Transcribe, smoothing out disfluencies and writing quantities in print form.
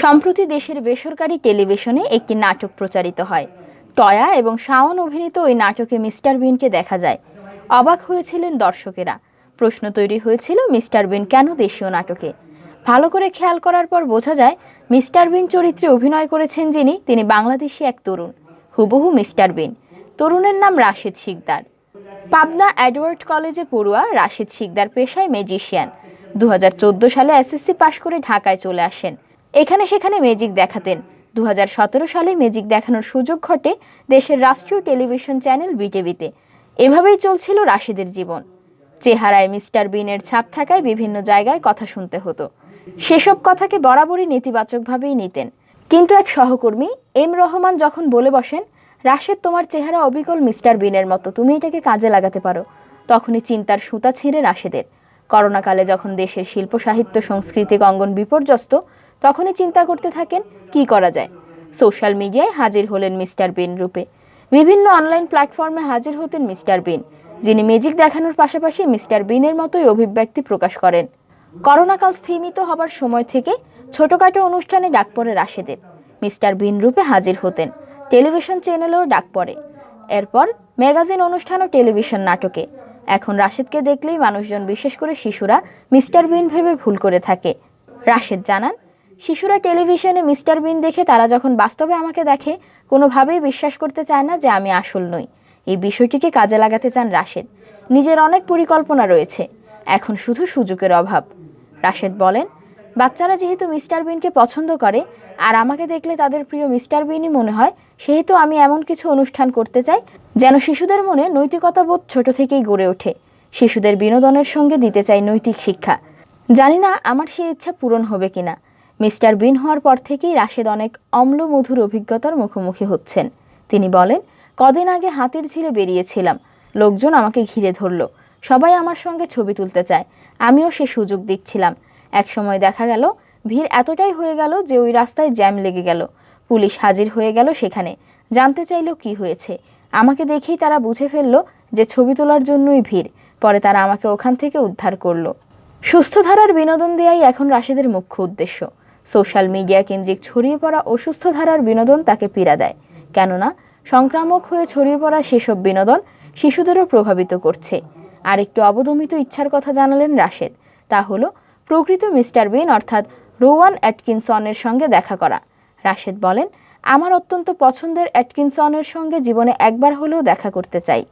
সম্প্রতি দেশের বেসরকারি টেলিভিশনে একটি নাটক প্রচারিত হয়। টয়া এবং শাওন অভিনীত ওই নাটকে মিস্টার বিনকে দেখা যায়। অবাক হয়েছিলেন দর্শকেরা। প্রশ্ন তৈরি হয়েছিল, মিস্টার বিন কেন দেশীয় নাটকে? ভালো করে খেয়াল করার পর বোঝা যায়, মিস্টার বিন চরিত্রে অভিনয় করেছেন যিনি, তিনি বাংলাদেশি এক তরুণ, হুবহু মিস্টার বিন। তরুণের নাম রাশেদ শিকদার। পাবনা এডওয়ার্ড কলেজে পড়ুয়া রাশেদ শিকদার পেশায় ম্যাজিশিয়ান। 2014 সালে এসএসসি পাশ করে ঢাকায় চলে আসেন। এখানে সেখানে ম্যাজিক দেখাতেন। 2017 সালে ম্যাজিক দেখানোর সুযোগ ঘটে দেশের রাষ্ট্রীয় টেলিভিশন চ্যানেল বিটিভিতে। এভাবেই চলছিল রাশেদের জীবন। চেহারায় মিস্টার বিনের ছাপ থাকায় বিভিন্ন জায়গায় কথা শুনতে হতো। সেসব কথাকে বরাবরই নেতিবাচকভাবেই নিতেন। কিন্তু এক সহকর্মী এম রহমান যখন বলে বসেন, রাশেদ, তোমার চেহারা অবিকল মিস্টার বিনের মতো, তুমি এটাকে কাজে লাগাতে পারো, তখনই চিন্তার সুতা ছিঁড়ে রাশেদের। করোনাকালে যখন দেশের শিল্প সাহিত্য সাংস্কৃতিক অঙ্গন বিপর্যস্ত, তখনই চিন্তা করতে থাকেন কি করা যায়। সোশ্যাল মিডিয়ায় হাজির হলেন মিস্টার বিন রূপে। বিভিন্ন অনলাইন প্ল্যাটফর্মে হাজির হতেন মিস্টার বিন, যিনি ম্যাজিক দেখানোর পাশাপাশি মিস্টার বিনের মতোই অভিব্যক্তি প্রকাশ করেন। করোনাকাল স্থিমিত হবার সময় থেকে ছোটখাটো অনুষ্ঠানে ডাক পড়ে রাশেদের। মিস্টার বিন রূপে হাজির হতেন। টেলিভিশন চ্যানেলেও ডাক পড়ে। এরপর ম্যাগাজিন অনুষ্ঠান ও টেলিভিশন নাটকে। এখন রাশেদকে দেখলেই মানুষজন, বিশেষ করে শিশুরা, মিস্টার বিন ভেবে ভুল করে থাকে। রাশেদ জানান, শিশুরা টেলিভিশনে মিস্টার বিন দেখে তারা যখন বাস্তবে আমাকে দেখে, কোনোভাবেই বিশ্বাস করতে চায় না যে আমি আসল নই। এই বিষয়টিকে কাজে লাগাতে চান রাশেদ। নিজের অনেক পরিকল্পনা রয়েছে, এখন শুধু সুযোগের অভাব। রাশেদ বলেন, বাচ্চারা যেহেতু মিস্টার বিনকে পছন্দ করে আর আমাকে দেখলে তাদের প্রিয় মিস্টার বিনই মনে হয়, সেহেতু আমি এমন কিছু অনুষ্ঠান করতে চাই যেন শিশুদের মনে নৈতিকতাবোধ ছোট থেকেই গড়ে ওঠে। শিশুদের বিনোদনের সঙ্গে দিতে চাই নৈতিক শিক্ষা। জানি না আমার সেই ইচ্ছা পূরণ হবে কিনা। মিস্টার বিন হওয়ার পর থেকেই রাশেদ অনেক অম্ল মধুর অভিজ্ঞতার মুখোমুখি হচ্ছেন। তিনি বলেন, কদিন আগে হাতির ঝিলে বেরিয়েছিলাম, লোকজন আমাকে ঘিরে ধরল, সবাই আমার সঙ্গে ছবি তুলতে চায়, আমিও সে সুযোগ দিচ্ছিলাম। এক সময় দেখা গেল ভিড় এতটাই হয়ে গেল যে ওই রাস্তায় জ্যাম লেগে গেল। পুলিশ হাজির হয়ে গেল সেখানে, জানতে চাইল কি হয়েছে। আমাকে দেখেই তারা বুঝে ফেলল যে ছবি তোলার জন্যই ভিড়। পরে তারা আমাকে ওখান থেকে উদ্ধার করলো। সুস্থ ধারার বিনোদন দেয়াই এখন রাশেদের মুখ্য উদ্দেশ্য। সোশ্যাল মিডিয়া কেন্দ্রিক ছড়িয়ে পড়া অসুস্থ ধারার বিনোদন তাকে পীড়া দেয়, কেননা সংক্রামক হয়ে ছড়িয়ে পড়া সেসব বিনোদন শিশুদেরও প্রভাবিত করছে। আর একটু অবদমিত ইচ্ছার কথা জানালেন রাশেদ, তা হলো প্রকৃত মিস্টার বিন অর্থাৎ রোওয়ান অ্যাটকিনসনের সঙ্গে দেখা করা। রাশেদ বলেন, আমার অত্যন্ত পছন্দের অ্যাটকিনসনের সঙ্গে জীবনে একবার হলেও দেখা করতে চাই।